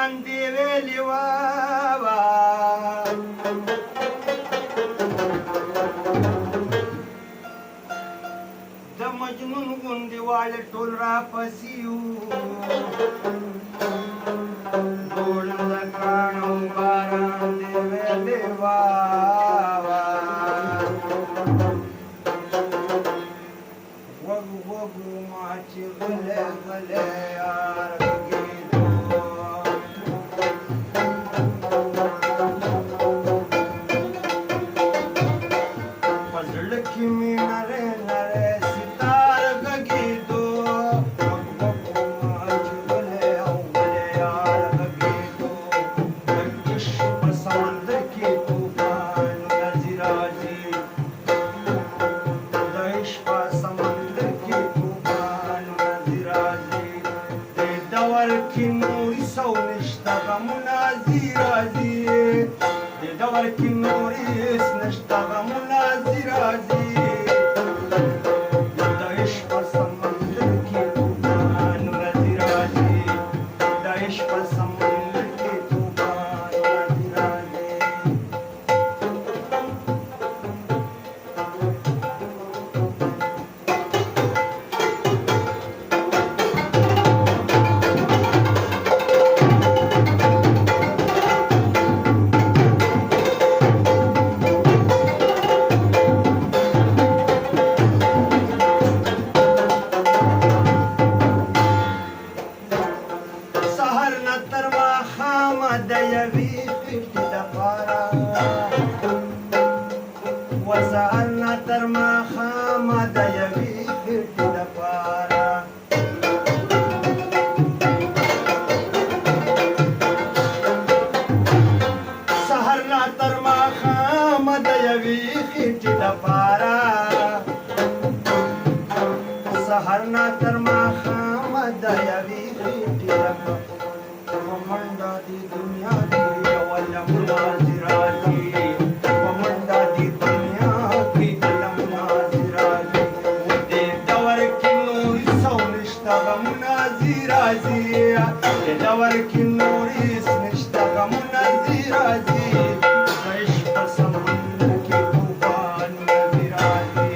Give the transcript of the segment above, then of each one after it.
باران دی ویلی وابا د مجنون غوندې واړه ټول را پسیو ګوړه کانو باران دی ویلی وابا وګو وګو ما چې غلې غلې یار سهرنا تر ماښامه د یوې خېټې په منډه د دنیا کې علم نازي راځي په منډه د دنیا کې علم نازي راځي دې دور کې نور څو نشته غمونه ځي راځي دې دور کې نور هېڅ نشته غمونه ځي راځي د عشق په سمندر کې طوفانونه ځي راځي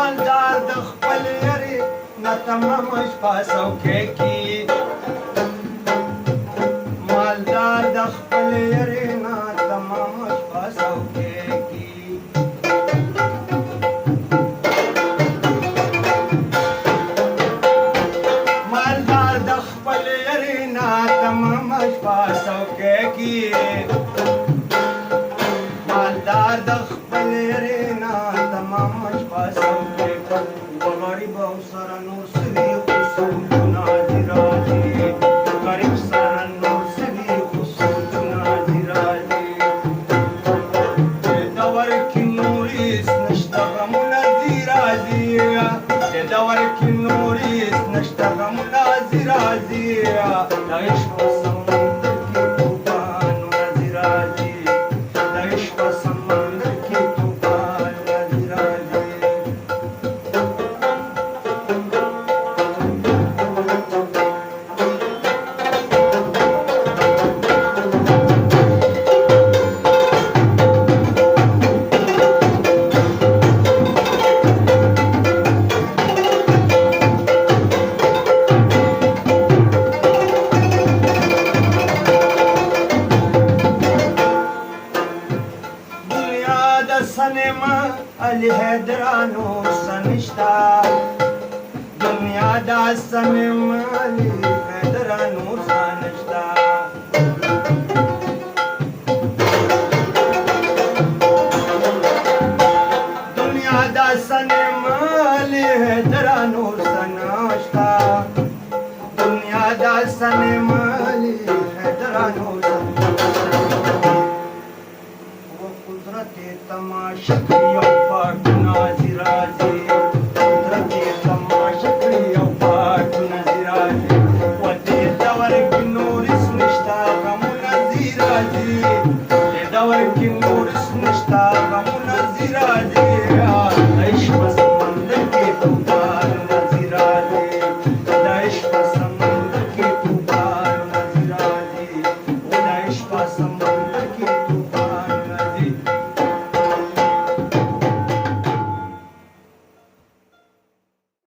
مالدار د خپل یری نه تمام شپه څوکۍ کی مالدار د خپل یری نه تمام شپه څوکۍ کی مالدار د خپل یری نه تمام شپه څوکۍ کی غریب او سره نور سوي خصوصونه دي راځي غریب سره نور سوي خصوصونه دي راځي د دور کې نور هېڅ نشته غمونه دي راځي د دور کې نور هېڅ نشته غمونه دي راځي د عشق په سمندر کې طوفانونه دي راځي د عشق په سمندر کې طوفانونه دي راځي علی حیدرانو سنشتا دنیا دا سنم علی حیدرانو سنشتا دنیا دا سنم tamaşa yok farkı nazi